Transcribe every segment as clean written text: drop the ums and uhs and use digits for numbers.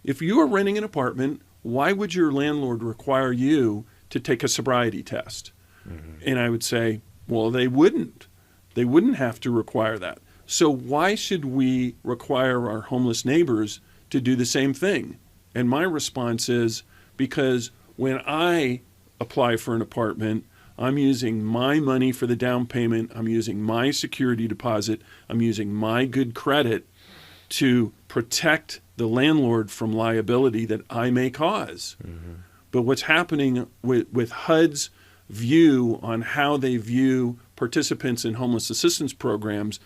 if you are renting an apartment, why would your landlord require you to take a sobriety test? And I would say, well, they wouldn't. They wouldn't have to require that. So why should we require our homeless neighbors to do the same thing? And my response is, because when I apply for an apartment, I'm using my money for the down payment, I'm using my security deposit, I'm using my good credit to protect the landlord from liability that I may cause. But what's happening with HUD's view on how they view participants in homeless assistance programs,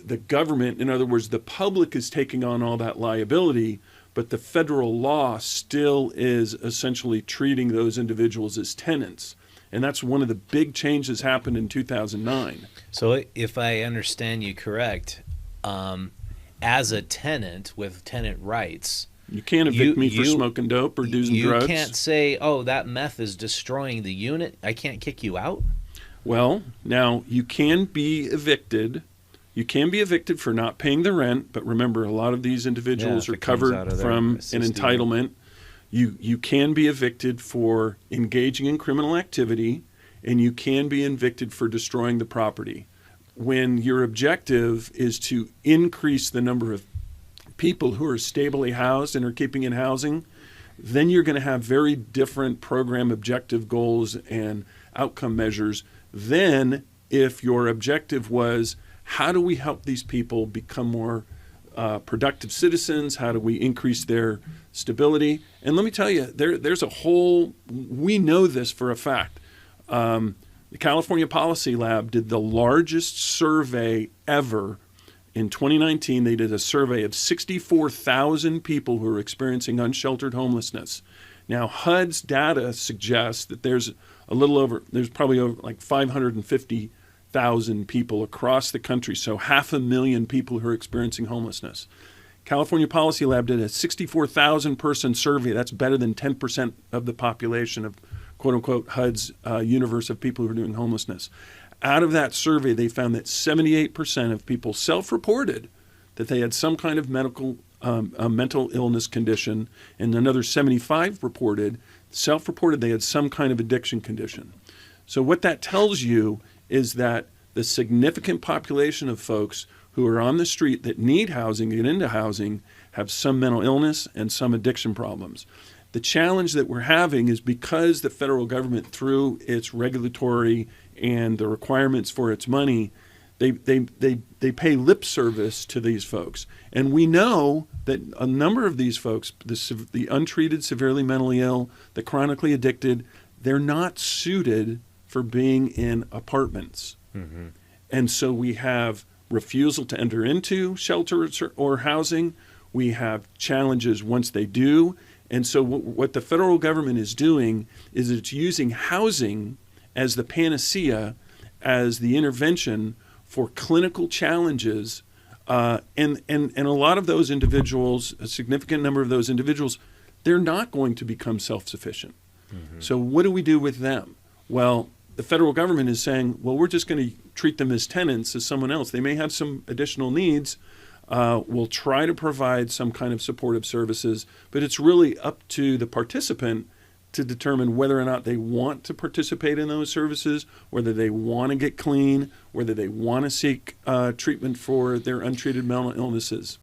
the government, in other words, the public is taking on all that liability, but the federal law still is essentially treating those individuals as tenants. And that's one of the big changes happened in 2009. So if I understand you correct, as a tenant with tenant rights, you can't evict me for smoking dope or using drugs. You can't say, oh, that meth is destroying the unit. I can't kick you out? Well, now you can be evicted. You can be evicted for not paying the rent, but remember, a lot of these individuals are covered from an entitlement. You can be evicted for engaging in criminal activity, and you can be evicted for destroying the property. When your objective is to increase the number of people who are stably housed and are keeping in housing, then you're going to have very different program objective goals and outcome measures than if your objective was, how do we help these people become more productive citizens? How do we increase their stability? And let me tell you, there's a whole, we know this for a fact. The California Policy Lab did the largest survey ever. In 2019, they did a survey of 64,000 people who are experiencing unsheltered homelessness. Now, HUD's data suggests that there's probably over like 550,000 people across the country, so 500,000 people who are experiencing homelessness. California Policy Lab did a 64,000 person survey. That's better than 10% of the population of quote-unquote HUD's universe of people who are doing homelessness. Out of that survey, they found that 78% of people self-reported that they had some kind of mental illness condition, and another 75 self-reported they had some kind of addiction condition. So what that tells you is that the significant population of folks who are on the street that need housing, get into housing, have some mental illness and some addiction problems. The challenge that we're having is because the federal government, through its regulatory and the requirements for its money, they pay lip service to these folks. And we know that a number of these folks, the untreated, severely mentally ill, the chronically addicted, they're not suited for being in apartments. And so we have refusal to enter into shelter or housing. We have challenges once they do. And so what the federal government is doing is it's using housing as the panacea, as the intervention for clinical challenges. And a lot of those individuals, a significant number of those individuals, they're not going to become self-sufficient. So what do we do with them? Well, the federal government is saying, well, we're just going to treat them as tenants, as someone else. They may have some additional needs. We'll try to provide some kind of supportive services, but it's really up to the participant to determine whether or not they want to participate in those services, whether they want to get clean, whether they want to seek treatment for their untreated mental illnesses.